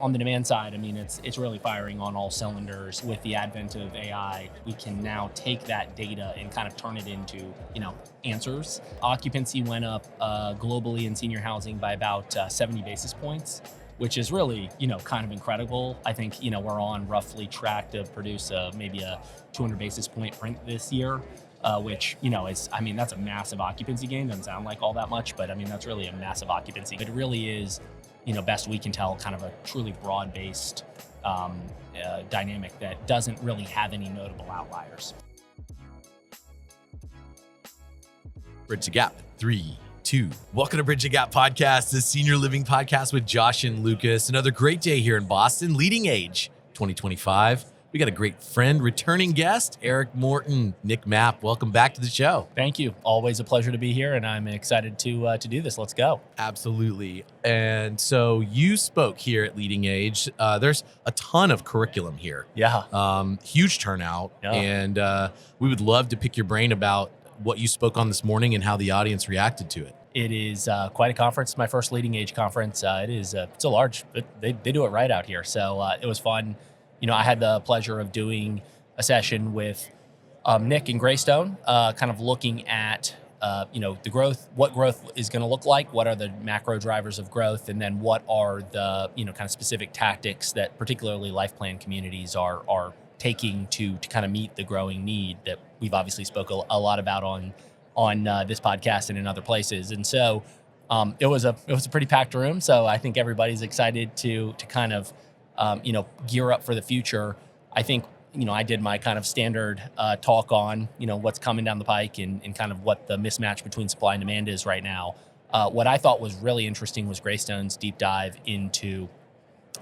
On the demand side, I mean, it's really firing on all cylinders. With the advent of AI, we can now take that data and kind of turn it into, answers. Occupancy went up globally in senior housing by about 70 basis points, which is really, kind of incredible. I think, we're on roughly track to produce maybe a 200 basis point print this year. Which, I mean, that's a massive occupancy gain. Doesn't sound like all that much, but I mean, that's really a massive occupancy. It really is, best we can tell, kind of a truly broad-based dynamic that doesn't really have any notable outliers. Bridge the Gap. 3, 2. Welcome to Bridge the Gap podcast, the senior living podcast with Josh and Lucas. Another great day here in Boston, LeadingAge 2025. We got a great friend, returning guest, Arick Morton, NIC MAP. Welcome back to the show. Thank you. Always a pleasure to be here, and I'm excited to do this. Let's go. Absolutely. And so you spoke here at LeadingAge. There's a ton of curriculum here. Yeah. Huge turnout. Yeah. And we would love to pick your brain about what you spoke on this morning and how the audience reacted to it. It is quite a conference. My first LeadingAge conference. It's a large. They do it right out here. So it was fun. I had the pleasure of doing a session with Nick and Greystone, kind of looking at, the growth, what growth is going to look like, what are the macro drivers of growth, and then what are the, kind of specific tactics that particularly life plan communities are taking to kind of meet the growing need that we've obviously spoke a lot about on this podcast and in other places. And so it was a pretty packed room. So I think everybody's excited to kind of gear up for the future. I think, I did my kind of standard talk on, what's coming down the pike and kind of what the mismatch between supply and demand is right now. What I thought was really interesting was Greystone's deep dive into,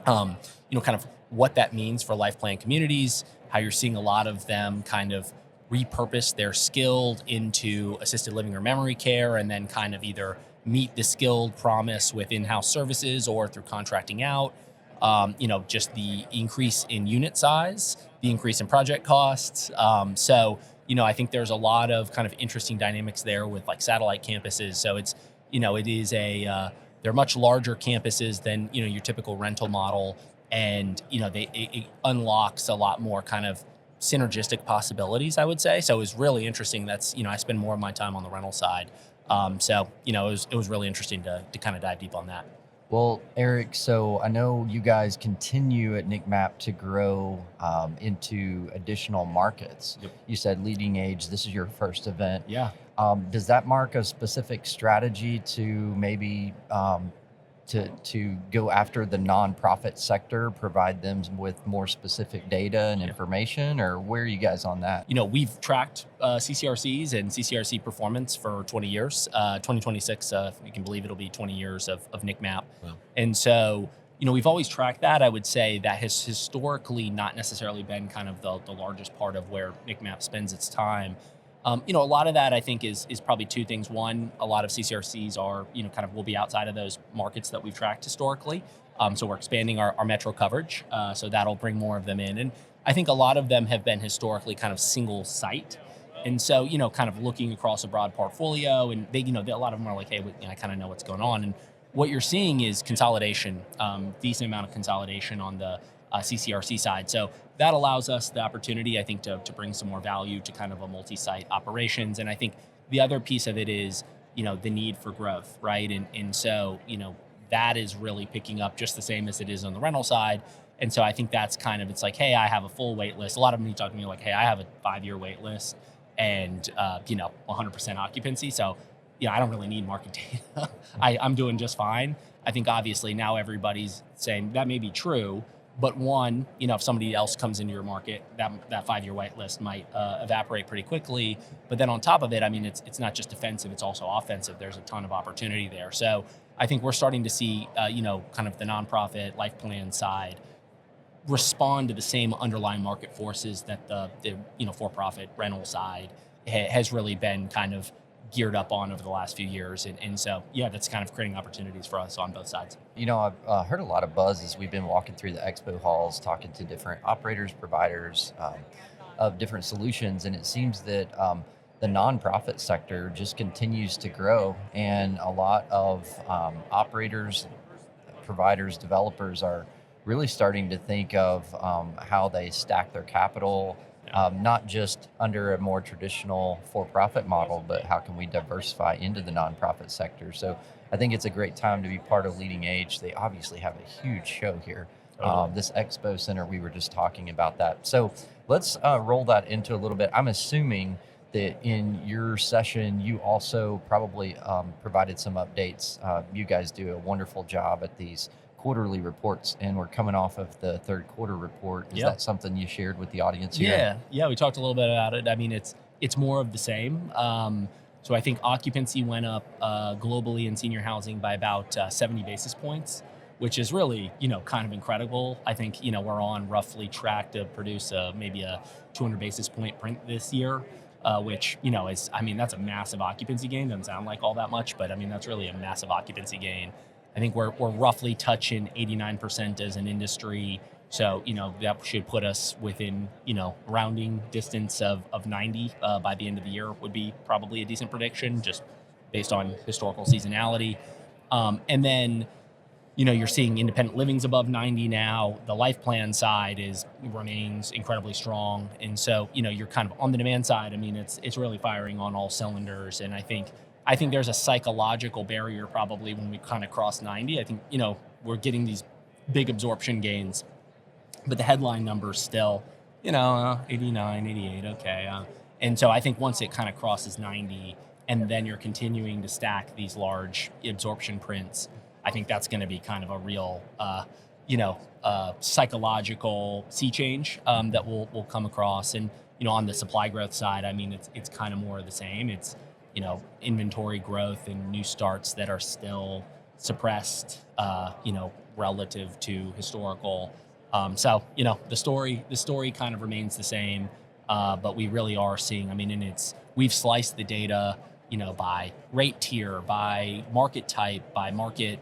kind of what that means for life plan communities, how you're seeing a lot of them kind of repurpose their skilled into assisted living or memory care, and then kind of either meet the skilled promise with in-house services or through contracting out. Just the increase in unit size, the increase in project costs. So I think there's a lot of kind of interesting dynamics there with like satellite campuses. So it's, it is they're much larger campuses than, your typical rental model. And, it unlocks a lot more kind of synergistic possibilities, I would say. So it was really interesting. That's, I spend more of my time on the rental side. So it was really interesting to kind of dive deep on that. Well, Arick, so I know you guys continue at NIC MAP to grow into additional markets. Yep. You said LeadingAge, this is your first event. Yeah. Does that mark a specific strategy to maybe to go after the nonprofit sector, provide them with more specific data and information, or where are you guys on that? We've tracked CCRCs and CCRC performance for 20 years. 2026, you can believe it'll be 20 years of NIC MAP. Wow. And so, we've always tracked that. I would say that has historically not necessarily been kind of the largest part of where NIC MAP spends its time. A lot of that I think is probably two things. One, a lot of CCRCs are, kind of will be outside of those markets that we've tracked historically. So we're expanding our metro coverage. So that'll bring more of them in. And I think a lot of them have been historically kind of single site. And so, kind of looking across a broad portfolio, and they, a lot of them are like, hey, I kind of know what's going on. And what you're seeing is consolidation, decent amount of consolidation on the CCRC side. So that allows us the opportunity, I think, to bring some more value to kind of a multi-site operations. And I think the other piece of it is, the need for growth, right? And so, that is really picking up just the same as it is on the rental side. And so I think that's kind of, it's like, hey, I have a full wait list. A lot of them talk to me like, hey, I have a 5-year wait list and, 100% occupancy. So, I don't really need market data. I'm doing just fine. I think obviously now everybody's saying that may be true. But one, if somebody else comes into your market, that 5-year wait list might evaporate pretty quickly. But then on top of it, I mean, it's not just defensive, it's also offensive. There's a ton of opportunity there. So I think we're starting to see, kind of the nonprofit life plan side respond to the same underlying market forces that the for-profit rental side has really been kind of geared up on over the last few years. And so, that's kind of creating opportunities for us on both sides. I've heard a lot of buzz as we've been walking through the expo halls, talking to different operators, providers of different solutions. And it seems that the nonprofit sector just continues to grow. And a lot of operators, providers, developers are really starting to think of how they stack their capital, not just under a more traditional for-profit model, but how can we diversify into the nonprofit sector. So I think it's a great time to be part of LeadingAge. They obviously have a huge show here. This expo center, we were just talking about that. So let's roll that into a little bit. I'm assuming that in your session, you also probably provided some updates. You guys do a wonderful job at these quarterly reports, and we're coming off of the third quarter report. Is that something you shared with the audience here? Yeah, we talked a little bit about it. I mean, it's more of the same. So I think occupancy went up globally in senior housing by about 70 basis points, which is really, kind of incredible. I think, we're on roughly track to produce maybe a 200 basis point print this year, which, is, that's a massive occupancy gain. Doesn't sound like all that much, but that's really a massive occupancy gain. I think we're roughly touching 89% as an industry. So, that should put us within, rounding distance of 90 by the end of the year would be probably a decent prediction, just based on historical seasonality. And then, you're seeing independent livings above 90 now. The life plan side remains incredibly strong. And so, you're kind of on the demand side. It's really firing on all cylinders. And I think there's a psychological barrier probably when we kind of cross 90. I think, we're getting these big absorption gains, but the headline numbers still, 89, 88, okay. And so I think once it kind of crosses 90 and then you're continuing to stack these large absorption prints, I think that's going to be kind of a real, psychological sea change that we'll come across. And, on the supply growth side, it's kind of more of the same. It's, inventory growth and new starts that are still suppressed, relative to historical. So, the story kind of remains the same, but we really are seeing, we've sliced the data, by rate tier, by market type, by market,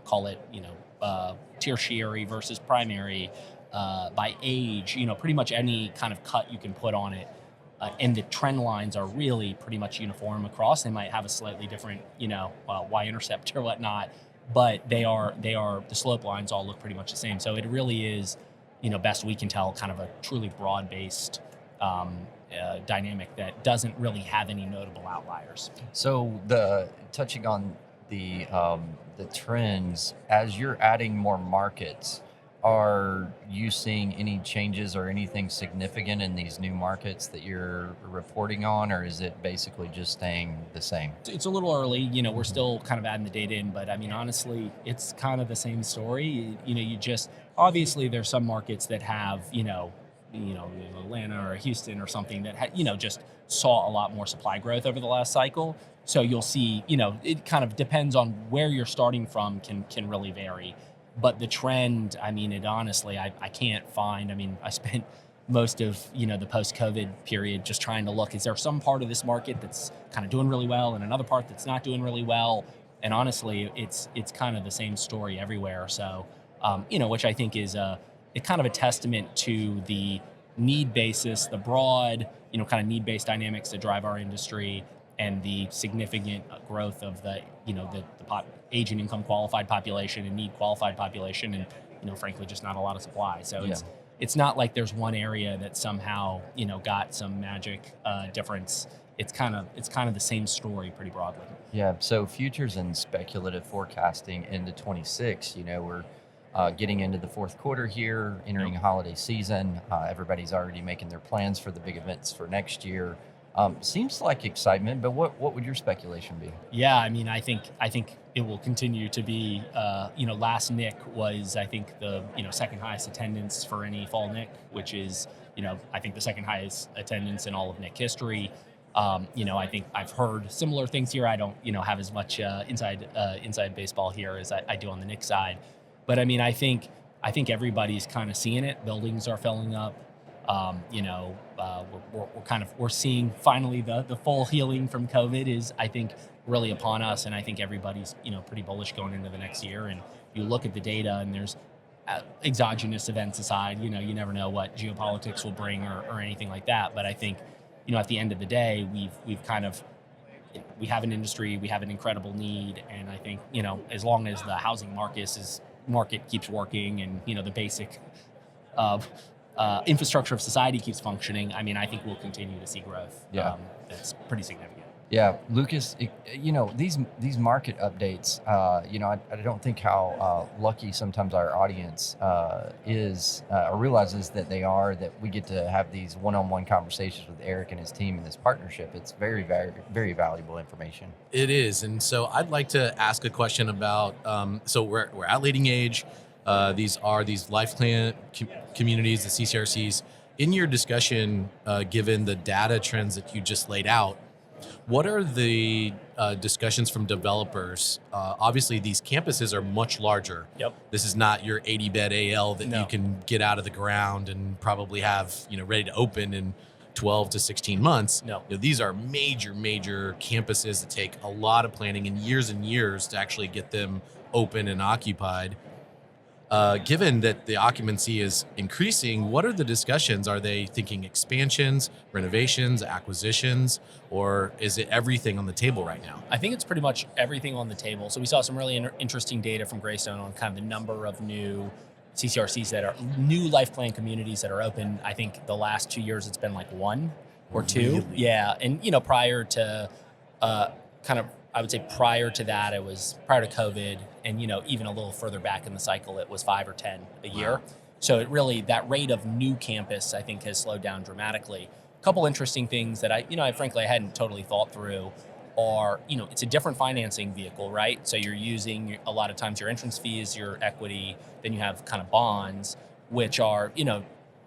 call it, tertiary versus primary, by age, pretty much any kind of cut you can put on it. And the trend lines are really pretty much uniform across. They might have a slightly different, y-intercept or whatnot, but the slope lines all look pretty much the same. So it really is, best we can tell, kind of a truly broad-based dynamic that doesn't really have any notable outliers. So touching on the trends, as you're adding more markets, are you seeing any changes or anything significant in these new markets that you're reporting on, or is it basically just staying the same? It's a little early. We're still kind of adding the data in, but honestly, it's kind of the same story. You just, obviously there's some markets that have, Atlanta or Houston or something that just saw a lot more supply growth over the last cycle. So you'll see, it kind of depends on where you're starting from can really vary. But the trend, it honestly, I can't find. I spent most of, the post-COVID period just trying to look, is there some part of this market that's kind of doing really well and another part that's not doing really well? And honestly, it's kind of the same story everywhere. So, which I think is kind of a testament to the need basis, the broad, kind of need-based dynamics that drive our industry, and the significant growth of the age and income qualified population and need qualified population, and frankly, just not a lot of supply. So it's not like there's one area that somehow got some magic difference. It's kind of the same story pretty broadly. Yeah. So futures and speculative forecasting into 26. We're getting into the fourth quarter here, entering holiday season. Everybody's already making their plans for the big events for next year. Seems like excitement, but what would your speculation be? Yeah, I think it will continue to be. Last NIC was, I think, the second highest attendance for any fall NIC, which is I think the second highest attendance in all of NIC history. I think I've heard similar things here. I don't have as much inside baseball here as I do on the NIC side, but I think everybody's kind of seeing it. Buildings are filling up. We're seeing finally the full healing from COVID is, I think, really upon us. And I think everybody's, pretty bullish going into the next year. And you look at the data, and there's exogenous events aside, you never know what geopolitics will bring or anything like that. But I think, at the end of the day, we have an industry, we have an incredible need. And I think, as long as the housing market is market keeps working and, the basic infrastructure of society keeps functioning, I mean, I think we'll continue to see growth. Yeah. That's pretty significant. Yeah, Lucas, these market updates, I don't think how lucky sometimes our audience is or realizes that they are, that we get to have these one-on-one conversations with Arick and his team in this partnership. It's very, very, very valuable information. It is. And so I'd like to ask a question about, so we're at LeadingAge. These are these life plan communities, the CCRCs. In your discussion, given the data trends that you just laid out, what are the discussions from developers? Obviously, these campuses are much larger. Yep. This is not your 80-bed AL that you can get out of the ground and probably have ready to open in 12 to 16 months. No. These are major campuses that take a lot of planning and years to actually get them open and occupied. Given that the occupancy is increasing, what are the discussions? Are they thinking expansions, renovations, acquisitions, or is it everything on the table right now? I think it's pretty much everything on the table. So we saw some really interesting data from Greystone on kind of the number of new CCRCs that are new life plan communities that are open. I think the last 2 years it's been like 1 or 2. Really? Yeah, and prior to I would say prior to that, it was prior to COVID, and even a little further back in the cycle, it was 5 or 10 a year. Wow. So it really, that rate of new campus, I think, has slowed down dramatically. A couple interesting things that I frankly hadn't totally thought through are, it's a different financing vehicle, right? So you're using a lot of times your entrance fees, your equity, then you have kind of bonds, which are,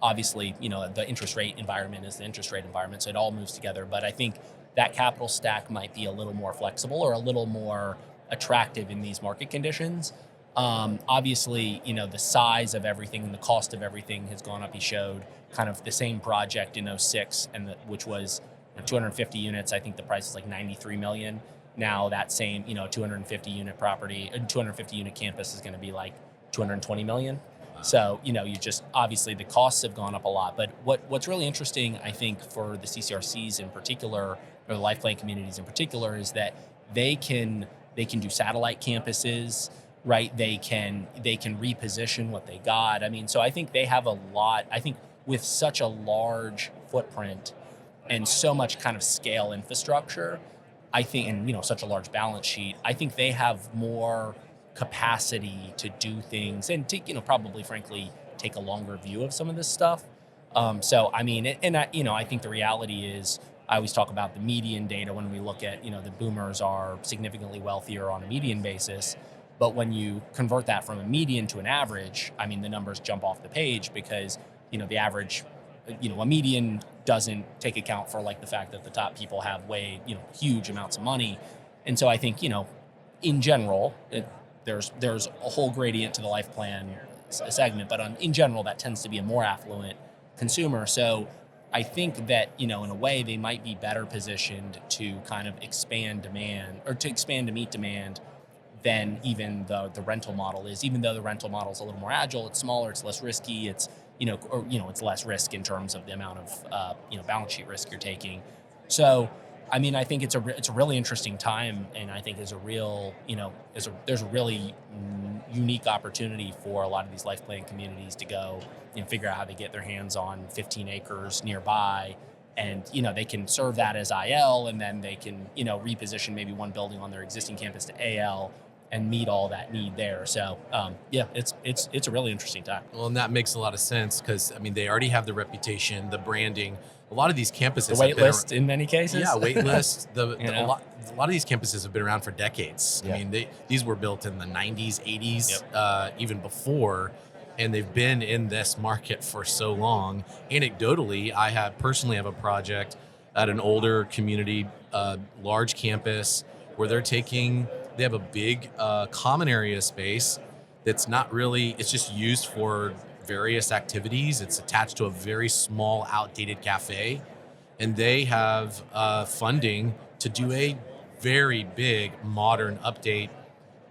obviously, the interest rate environment is the interest rate environment, so it all moves together. But I think that capital stack might be a little more flexible or a little more attractive in these market conditions. Obviously, the size of everything and the cost of everything has gone up. He showed kind of the same project in 06, which was 250 units. I think the price is like $93 million. Now that same, 250 unit property, 250 unit campus is going to be like $220 million. So, you just, obviously the costs have gone up a lot. But what's really interesting, I think, for the CCRCs in particular, or the life plan communities in particular, is that they can do satellite campuses, right? They can reposition what they got. I mean, so I think they have a lot. I think with such a large footprint and so much kind of scale infrastructure, I think, and such a large balance sheet, I think they have more capacity to do things and to, probably frankly take a longer view of some of this stuff. So I mean, I think the reality is, I always talk about the median data when we look at, the boomers are significantly wealthier on a median basis. But when you convert that from a median to an average, I mean, the numbers jump off the page because, the average, a median doesn't take account for like the fact that the top people have way, huge amounts of money. And so I think, in general, there's a whole gradient to the life plan segment, but in general, that tends to be a more affluent consumer. So I think that, in a way, they might be better positioned to kind of expand demand or to expand to meet demand than even the rental model is. Even though the rental model is a little more agile, it's smaller, it's less risky, it's it's less risk in terms of the amount of balance sheet risk you're taking. So I mean, I think it's a really interesting time, and I think there's a really unique opportunity for a lot of these life plan communities to go figure out how to get their hands on 15 acres nearby, and they can serve that as IL, and then they can reposition maybe one building on their existing campus to AL and meet all that need there. So it's a really interesting time. Well, and that makes a lot of sense because I mean they already have the reputation, the branding. A lot of these campuses, the wait list in many cases. Yeah, wait list. A lot of these campuses have been around for decades. Yeah. I mean, these were built in the 90s, 80s, Yep. Even before, and they've been in this market for so long. Anecdotally, I personally have a project at an older community, large campus, where they have a big common area space that's not really, it's just used for various activities. It's attached to a very small, outdated cafe, and they have funding to do a very big, modern update,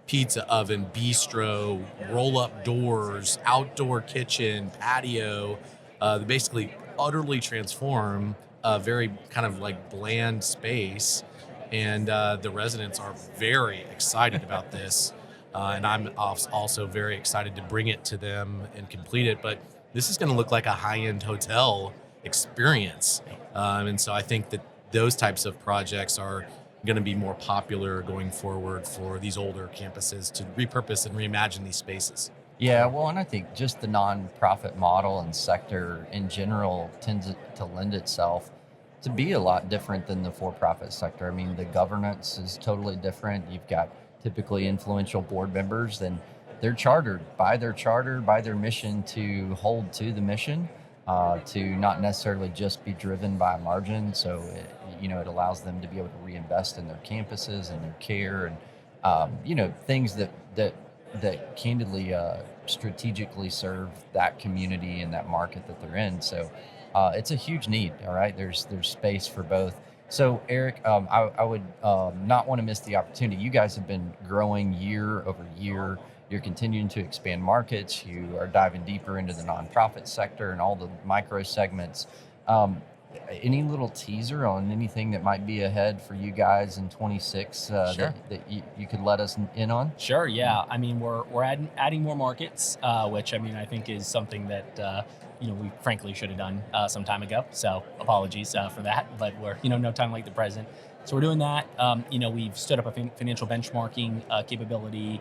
pizza oven, bistro, roll-up doors, outdoor kitchen, patio. They basically utterly transform a very kind of like bland space, and the residents are very excited about this. and I'm also very excited to bring it to them and complete it. But this is going to look like a high-end hotel experience. And so I think that those types of projects are going to be more popular going forward for these older campuses to repurpose and reimagine these spaces. Yeah, well, and I think just the nonprofit model and sector in general tends to lend itself to be a lot different than the for-profit sector. I mean, the governance is totally different. You've got typically influential board members, and they're chartered by their charter, by their mission to hold to the mission, to not necessarily just be driven by margin. So, it allows them to be able to reinvest in their campuses and their care and, things that candidly strategically serve that community and that market that they're in. So it's a huge need. All right, there's space for both. So Arick, I would not want to miss the opportunity. You guys have been growing year over year. You're continuing to expand markets. You are diving deeper into the nonprofit sector and all the micro segments. Any little teaser on anything that might be ahead for you guys in 26 Sure. that you could let us in on? Sure. Yeah. I mean, we're adding more markets, which I mean I think is something that we frankly should have done some time ago. So apologies for that, but we're no time like the present. So we're doing that. We've stood up a financial benchmarking capability.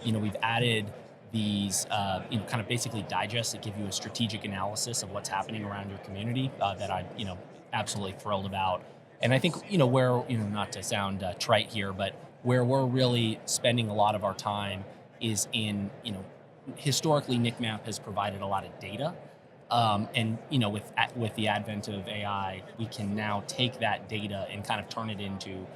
We've added these kind of basically digests that give you a strategic analysis of what's happening around your community that I'm absolutely thrilled about. And I think where not to sound trite here, but where we're really spending a lot of our time is in historically NIC MAP has provided a lot of data, and with the advent of AI, we can now take that data and kind of turn it into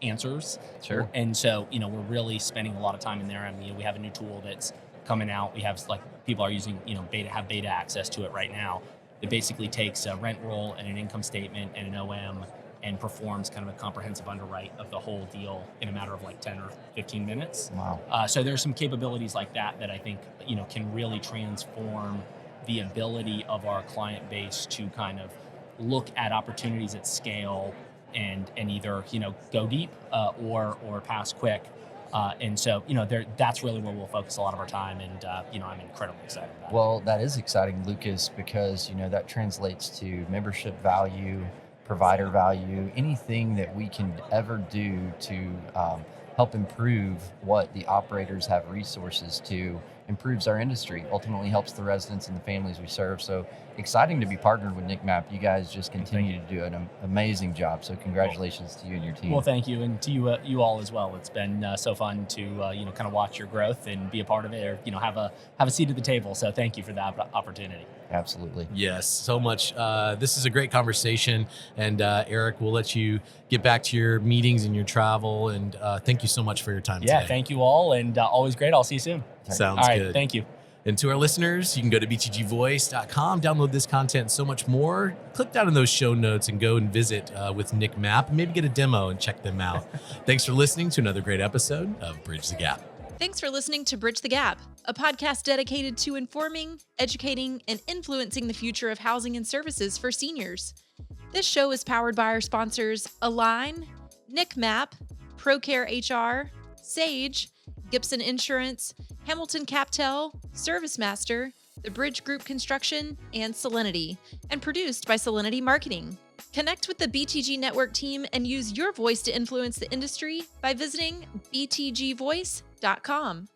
answers. Sure. And so, we're really spending a lot of time in there. I mean, we have a new tool that's coming out. We have people are using, beta access to it right now. It basically takes a rent roll and an income statement and an OM and performs kind of a comprehensive underwrite of the whole deal in a matter of 10 or 15 minutes. Wow. So there's some capabilities like that I think, can really transform the ability of our client base to kind of look at opportunities at scale and either go deep or pass quick, and so that's really where we'll focus a lot of our time, and I'm incredibly excited about it. Well, that is exciting, Lucas, because that translates to membership value, provider value, anything that we can ever do to help improve what the operators have resources to improves our industry, ultimately helps the residents and the families we serve. So exciting to be partnered with NIC MAP. You guys just continue to do an amazing job. So congratulations to you and your team. Well, thank you, and to you all as well. It's been so fun to kind of watch your growth and be a part of it, or have a seat at the table. So thank you for that opportunity. Absolutely. Yes, so much. This is a great conversation, and Arick, we'll let you get back to your meetings and your travel, and thank you so much for your time today. Yeah, thank you all, and always great. I'll see you soon. Sounds all right, good. Thank you. And to our listeners, you can go to btgvoice.com, download this content and so much more. Click down in those show notes and go and visit with NIC MAP, and maybe get a demo and check them out. Thanks for listening to another great episode of Bridge the Gap. Thanks for listening to Bridge the Gap, a podcast dedicated to informing, educating, and influencing the future of housing and services for seniors. This show is powered by our sponsors Align, NIC MAP, ProCare HR, Sage, Gibson Insurance, Hamilton Captel, ServiceMaster, The Bridge Group Construction, and Solinity, and produced by Solinity Marketing. Connect with the BTG Network team and use your voice to influence the industry by visiting btgvoice.com.